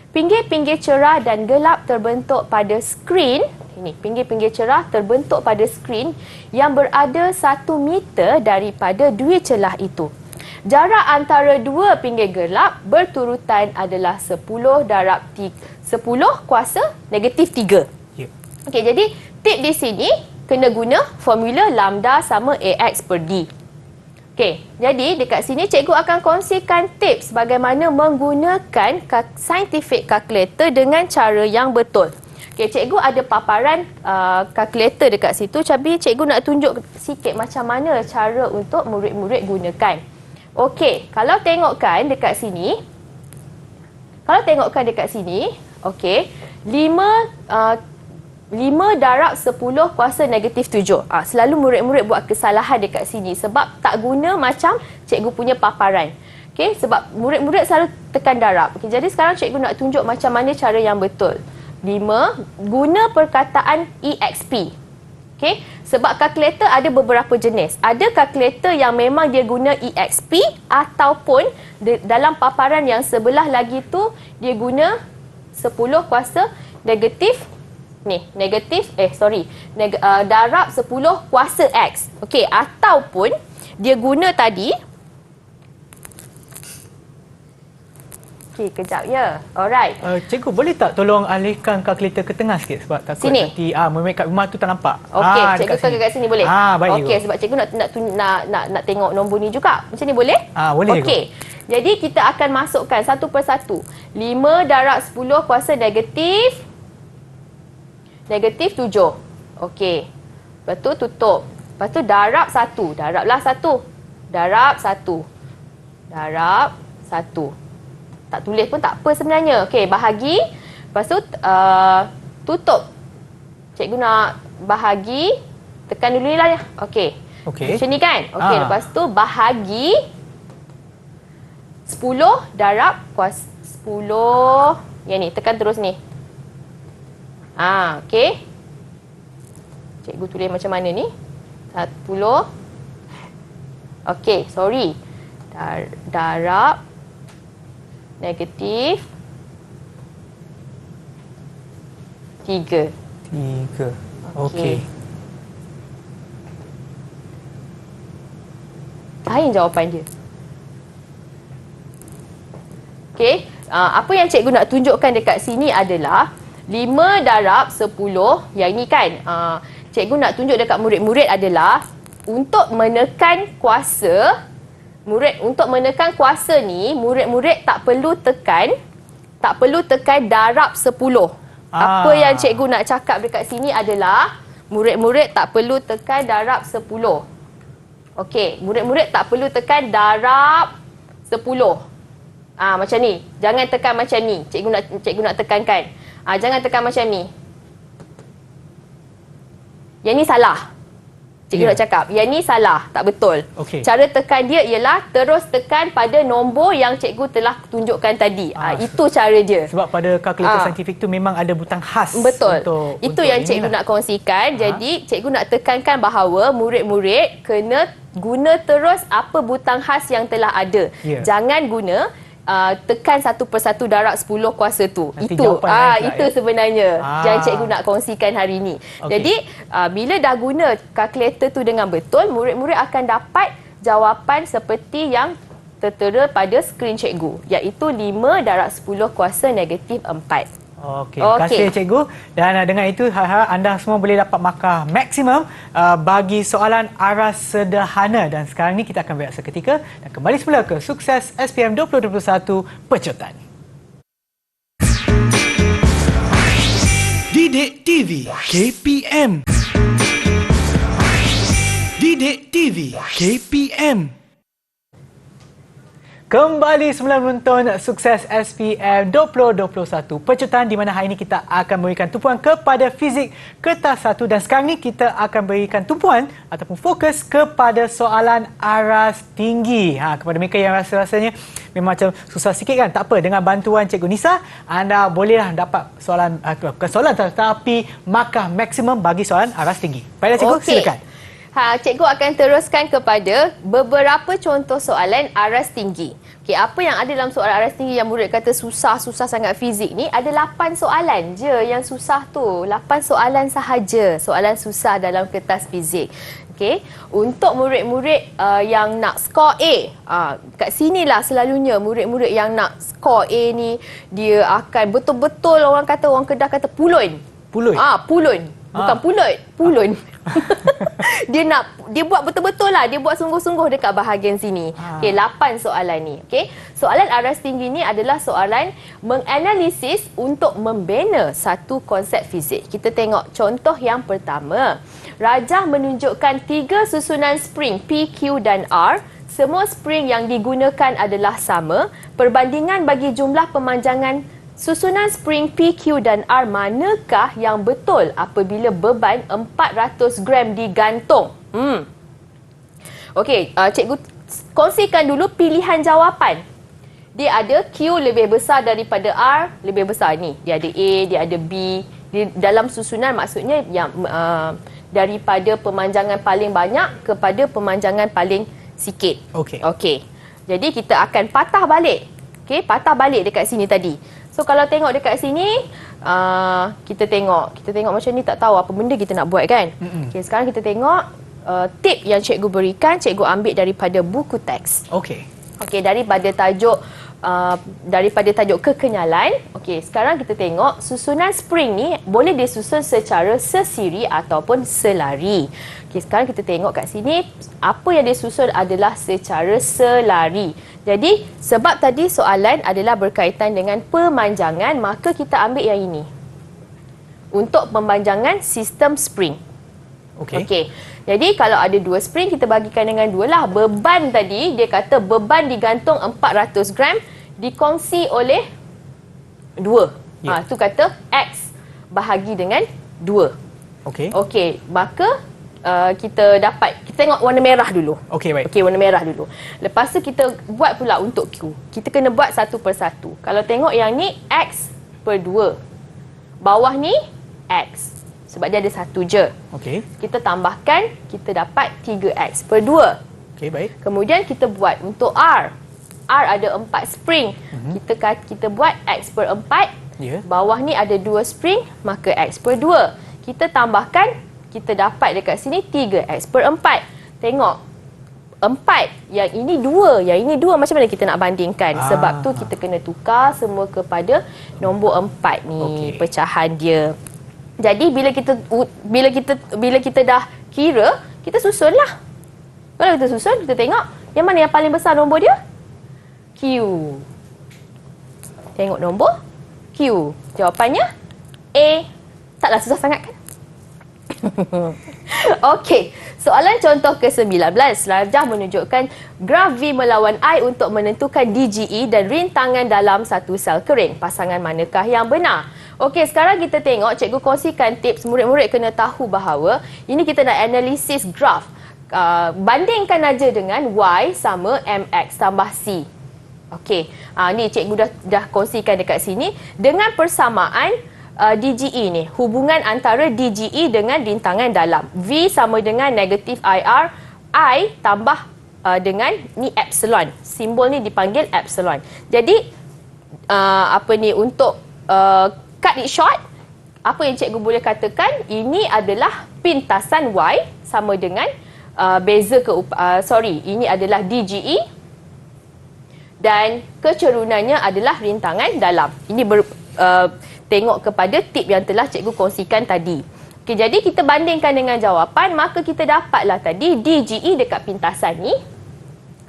Pinggir-pinggir cerah dan gelap terbentuk pada skrin. Ini pinggir-pinggir cerah terbentuk pada skrin yang berada 1 meter daripada 2 celah itu. Jarak antara 2 pinggir gelap berturutan adalah 10 darab 10 kuasa negatif 3. Okey, jadi tip di sini kena guna formula lambda sama AX per D. Okey, jadi dekat sini cikgu akan kongsikan tips bagaimana menggunakan scientific calculator dengan cara yang betul. Okey, cikgu ada paparan calculator dekat situ, tapi cikgu nak tunjuk sikit macam mana cara untuk murid-murid gunakan. Okey, kalau tengokkan dekat sini, okey, 5 darab 10 kuasa negatif 7. Selalu murid-murid buat kesalahan dekat sini sebab tak guna macam cikgu punya paparan. Okay, sebab murid-murid selalu tekan darab. Okay, jadi sekarang cikgu nak tunjuk macam mana cara yang betul. 5, guna perkataan EXP. Okay, Sebab kalkulator ada beberapa jenis. Ada kalkulator yang memang dia guna EXP ataupun dalam paparan yang sebelah lagi tu dia guna 10 kuasa negatif darab 10 kuasa X. Okey, ataupun dia guna tadi. Okey, kejap ya. Alright. Cikgu, boleh tak tolong alihkan kalkulator ke tengah sikit sebab takut Sini. nanti mermaid kat rumah tu tak nampak. Okey, cikgu dekat kat sini boleh? Baik. Okey, sebab cikgu nak tengok nombor ni juga. Macam ni boleh? Boleh. Okey. Jadi kita akan masukkan satu persatu. 5 darab 10 kuasa negatif 7. Okey. Lepas tu tutup. Lepas tu darab 1. Darablah 1. Darab 1. Darab 1. Tak tulis pun tak apa sebenarnya. Okey, bahagi. Lepas tu tutup. Cikgu nak bahagi. Tekan dulu ni lah ya. Okey. Macam ni kan? Okey, lepas tu bahagi 10 darab kuasa 10. Yang ni, tekan terus ni. Okey. Cikgu tulis macam mana ni? 10. Okey, sorry. Darab negatif 3. Okey. Lain jawapan dia. Okey, apa yang cikgu nak tunjukkan dekat sini adalah 5 darab 10, yang ini kan. Cikgu nak tunjuk dekat murid-murid adalah untuk menekan kuasa, ni, murid-murid tak perlu tekan darab 10. Apa yang cikgu nak cakap dekat sini adalah murid-murid tak perlu tekan darab 10. Okey, murid-murid tak perlu tekan darab 10. Macam ni. Jangan tekan macam ni. Cikgu nak tekankan. Jangan tekan macam ni. Yang ni salah. Cikgu nak cakap. Yang ni salah. Tak betul. Okay. Cara tekan dia ialah terus tekan pada nombor yang cikgu telah tunjukkan tadi. Itu cara dia. Sebab pada kalkulator saintifik tu memang ada butang khas. Betul. Itu yang cikgu inilah nak kongsikan. Jadi cikgu nak tekankan bahawa murid-murid kena guna terus apa butang khas yang telah ada. Jangan guna tekan satu persatu darab 10 kuasa tu. Nanti Itu sebenarnya yang cikgu nak kongsikan hari ini. Jadi bila dah guna kalkulator tu dengan betul, murid-murid akan dapat jawapan seperti yang tertera pada skrin cikgu, iaitu 5 darab 10 kuasa negatif 4. Okey, terima kasih cikgu. Dan dengan itu harap anda semua boleh dapat markah maksimum bagi soalan aras sederhana. Dan sekarang ni kita akan berehat seketika dan kembali semula ke Sukses SPM 2021 Pejotan. Didik TV KPM. Didik TV KPM. Kembali semula menonton Sukses SPM 2021 Pejotan, di mana hari ini kita akan memberikan tumpuan kepada fizik kertas 1, dan sekarang ni kita akan berikan tumpuan ataupun fokus kepada soalan aras tinggi. Kepada mereka yang rasa-rasanya memang macam susah sikit kan, tak apa, dengan bantuan Cikgu Nisa anda bolehlah dapat soalan, bukan soalan tetapi markah maksimum bagi soalan aras tinggi. Baiklah cikgu, silakan. Cikgu akan teruskan kepada beberapa contoh soalan aras tinggi. Okey, apa yang ada dalam soalan aras tinggi yang murid kata susah sangat fizik ni, ada 8 soalan je yang susah tu. 8 soalan sahaja, soalan susah dalam kertas fizik. Okey, untuk murid-murid yang nak skor A, kat sinilah selalunya murid-murid yang nak skor A ni dia akan betul-betul orang Kedah kata pulun. Pulun. Bukan pulut, pulun. Dia buat betul-betul lah, dia buat sungguh-sungguh dekat bahagian sini. Okey, 8 soalan ni. Okey, soalan aras tinggi ni adalah soalan menganalisis untuk membina satu konsep fizik. Kita tengok contoh yang pertama. Rajah menunjukkan 3 susunan spring P, Q dan R. Semua spring yang digunakan adalah sama. Perbandingan bagi jumlah pemanjangan susunan spring P, Q dan R manakah yang betul apabila beban 400 gram digantung? Okey, cikgu kongsikan dulu pilihan jawapan. Dia ada Q lebih besar daripada R, lebih besar ni. Dia ada A, dia ada B. Di dalam susunan maksudnya yang daripada pemanjangan paling banyak kepada pemanjangan paling sikit. Okey. Okey. Jadi kita akan patah balik. Okey, patah balik dekat sini tadi. So kalau tengok dekat sini, kita tengok macam ni, tak tahu apa benda kita nak buat kan. Okey, sekarang kita tengok tip yang cikgu berikan, cikgu ambil daripada buku teks. Okey. Okey, daripada tajuk kekenyalan. Okey, sekarang kita tengok susunan spring ni boleh disusun secara sesiri ataupun selari. Okey, sekarang kita tengok kat sini apa yang disusun adalah secara selari. Jadi sebab tadi soalan adalah berkaitan dengan pemanjangan, maka kita ambil yang ini. Untuk pemanjangan sistem spring. Okey. Okey. Jadi kalau ada 2 spring, kita bagikan dengan 2 lah. Beban tadi, dia kata beban digantung 400 gram dikongsi oleh 2. Ya. Tu kata X bahagi dengan 2. Okey. Okey, maka kita tengok warna merah dulu. Okey, baik. Okey, warna merah dulu. Lepas tu kita buat pula untuk Q. Kita kena buat satu persatu. Kalau tengok yang ni X per 2. Bawah ni X. Sebab dia ada satu je. Okey. Kita tambahkan, kita dapat 3X per 2. Okey, baik. Kemudian kita buat untuk R. R ada 4 spring. Kita buat X per 4. Ya. Bawah ni ada 2 spring, maka X per 2. Kita tambahkan, kita dapat dekat sini 3X per 4. Tengok. 4. Yang ini 2. Yang ini 2. Macam mana kita nak bandingkan? Sebab tu kita kena tukar semua kepada nombor 4 ni. Pecahan dia. Jadi bila kita dah kira, kita susunlah. Kalau kita susun, kita tengok yang mana yang paling besar nombor dia? Q. Tengok nombor Q. Jawapannya A. Taklah susah sangat kan? Okey, soalan contoh ke-19. Selajah menunjukkan graf V melawan I untuk menentukan DGE dan rintangan dalam satu sel kering. Pasangan manakah yang benar? Okey, sekarang kita tengok, cikgu kongsikan tips. Murid-murid kena tahu bahawa ini kita nak analisis graf. Bandingkan aja dengan Y sama MX tambah C. Okey, ni cikgu dah kongsikan dekat sini. Dengan persamaan DGE ni, hubungan antara DGE dengan rintangan dalam. V sama dengan negatif IR, I tambah dengan ni epsilon. Simbol ni dipanggil epsilon. Jadi, untuk cut it short, apa yang cikgu boleh katakan, ini adalah pintasan Y sama dengan ini adalah DGE dan kecerunannya adalah rintangan dalam. Ini tengok kepada tip yang telah cikgu kongsikan tadi. Okey, jadi kita bandingkan dengan jawapan, maka kita dapatlah tadi DGE dekat pintasan ni,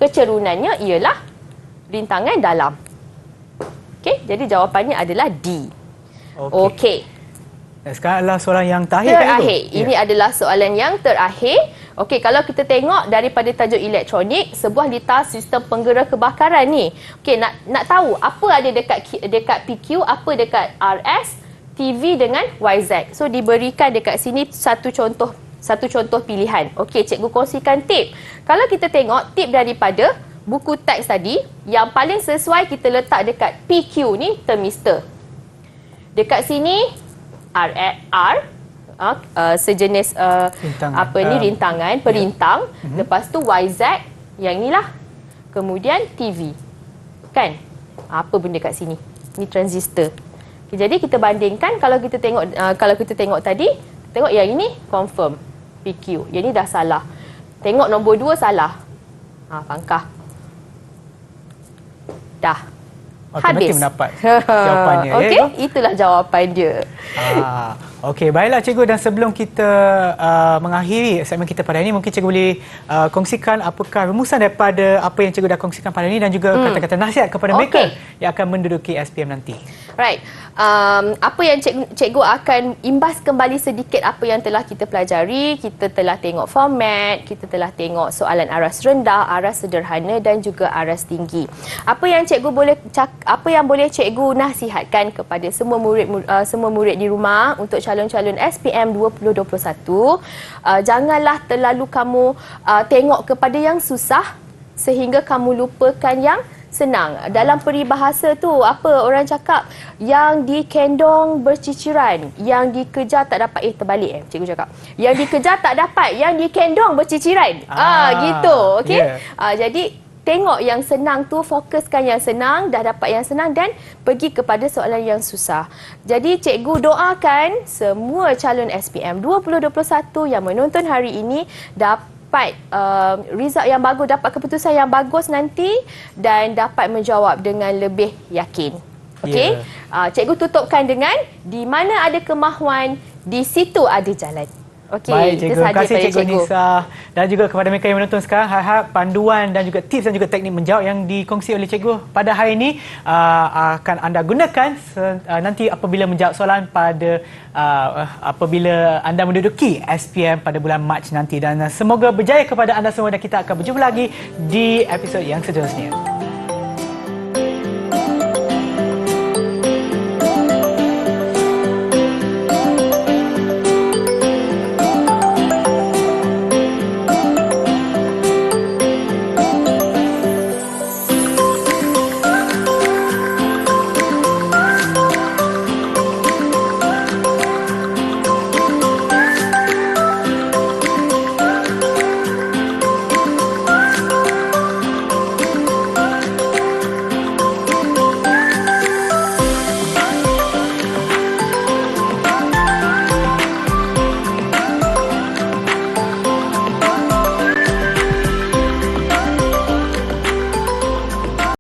kecerunannya ialah rintangan dalam. Okey, jadi jawapannya adalah D. Okey. Dan sekarang adalah soalan yang terakhir. Ini adalah soalan yang terakhir. Okey, kalau kita tengok daripada tajuk elektronik, sebuah litar sistem penggera kebakaran ni. Okey, nak tahu apa ada dekat PQ, apa dekat RS, TV dengan YZ. So diberikan dekat sini satu contoh pilihan. Okey, cikgu kongsikan tip. Kalau kita tengok tip daripada buku teks tadi, yang paling sesuai kita letak dekat PQ ni termistor. Dekat sini sejenis rintangan, perintang. Lepas tu YZ, yang inilah. Kemudian TV. Kan? Apa benda kat sini? Ni transistor. Okay, jadi kita bandingkan, kalau kita tengok tadi, tengok yang ini confirm PQ. Yang ni dah salah. Tengok nombor 2 salah. Pangkah. Dah. Habis. Nanti mendapat jawapannya. Okey, itulah jawapan dia. Okey, baiklah cikgu, dan sebelum kita mengakhiri segmen kita pada ini, mungkin cikgu boleh kongsikan apakah rumusan daripada apa yang cikgu dah kongsikan pada ini dan juga kata-kata nasihat kepada mereka yang akan menduduki SPM nanti. Right. Apa yang cikgu akan imbas kembali sedikit apa yang telah kita pelajari. Kita telah tengok format, kita telah tengok soalan aras rendah, aras sederhana dan juga aras tinggi. Apa yang boleh cikgu nasihatkan kepada semua murid di rumah untuk calon-calon SPM 2021, janganlah terlalu kamu tengok kepada yang susah sehingga kamu lupakan yang senang. Dalam peribahasa tu, apa orang cakap, yang dikendong berciciran, yang dikejar tak dapat, terbalik cikgu cakap. Yang dikejar tak dapat, yang dikendong berciciran. Gitu, okey. Yeah. Jadi tengok yang senang tu, fokuskan yang senang, dah dapat yang senang dan pergi kepada soalan yang susah. Jadi cikgu doakan semua calon SPM 2021 yang menonton hari ini dapat result yang bagus, dapat keputusan yang bagus nanti dan dapat menjawab dengan lebih yakin. Okey? Cikgu tutupkan dengan di mana ada kemahuan, di situ ada jalan. Okey, Baik, cikgu. Terima kasih Cikgu cikgu. Nisa. Dan juga kepada mereka yang menonton sekarang, harap panduan dan juga tips dan juga teknik menjawab yang dikongsi oleh cikgu pada hari ini akan anda gunakan nanti apabila menjawab soalan pada apabila anda menduduki SPM pada bulan Mac nanti. Dan semoga berjaya kepada anda semua dan kita akan berjumpa lagi di episod yang seterusnya.